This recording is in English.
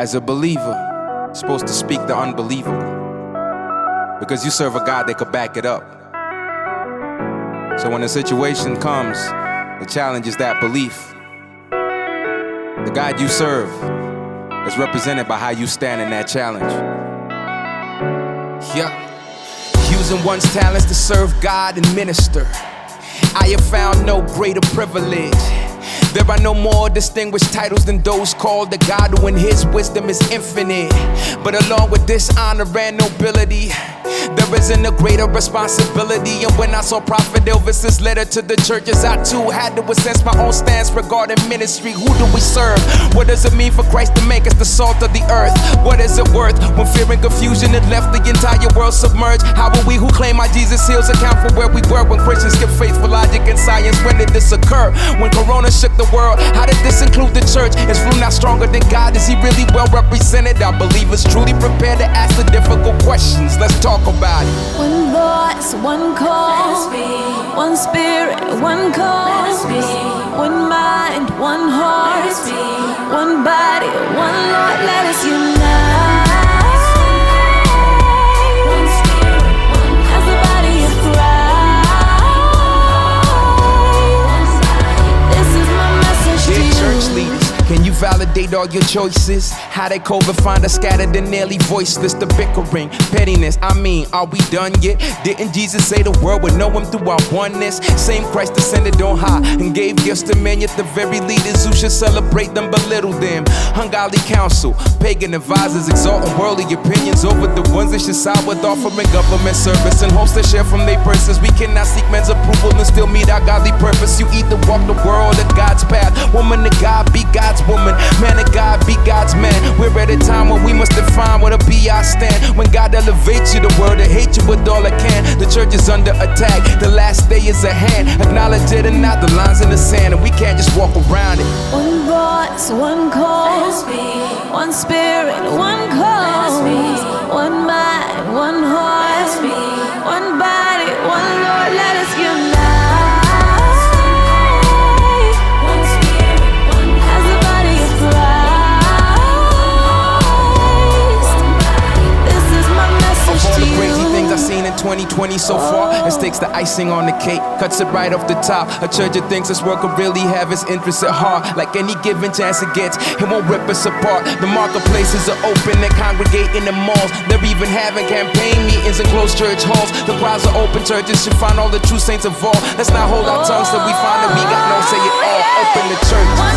As a believer, you're supposed to speak the unbelievable, because you serve a God that could back it up. So when a situation comes, the challenge is that belief. The God you serve is represented by how you stand in that challenge. Yeah. Using one's talents to serve God and minister, I have found no greater privilege. There are no more distinguished titles than those called the God who in his wisdom is infinite. But along with this honor and nobility, there isn't a greater responsibility. And when I saw Prophet Elvis's letter to the churches, I too had to assess my own stance regarding ministry. Who do we serve? What does it mean for Christ to make us the salt of the earth? What is it worth when fear and confusion had left the entire world submerged? How will we who claim our Jesus heals account for where we were when Christians skip faithful logic and science? When did this occur? When Corona shook the world, how did this include the church? Is fruit not stronger than God? Is he really well represented? Are believers truly prepared to ask the difficult questions? Let's talk about it. One voice, one call, one spirit, one cause, one mind, one heart, one body, one Lord, let us unite. One spirit, one as the body of Christ. This is my message to you. Church leaders, can you validate all your choices? How they co-find us scattered and nearly voiceless? The bickering, pettiness, I mean, are we done yet? Didn't Jesus say the world would know him through our oneness? Same Christ descended on high and gave gifts to men, yet the very leaders who should celebrate them belittle them. Ungodly counsel, pagan advisors exalting worldly opinions over the ones that should side with, offering government service and hopes to share from their purses. We cannot seek men's approval and still meet our godly purpose. You either walk the world or God's path. Woman to God, be God's woman. Man to God, be God's man. We're at a time when we must define what a B.I. stand. When God elevates you, the world will hate you with all it can. The church is under attack, the last day is at hand. Acknowledge it or not, the lines in the sand, and we can't just walk around it. One voice, one call, one spirit, one cause, one mind, one heart, one body, one Lord, let us unite. I've seen in 2020 so far, it takes the icing on the cake, cuts it right off the top. A church that thinks this world could really have its interests at heart. Like any given chance it gets, it won't rip us apart. The marketplaces are open and congregate in the malls. They're even having campaign meetings in closed church halls. The crowds are open, churches should find all the true saints of all. Let's not hold our tongues till we find that we got no say it all. Open the church.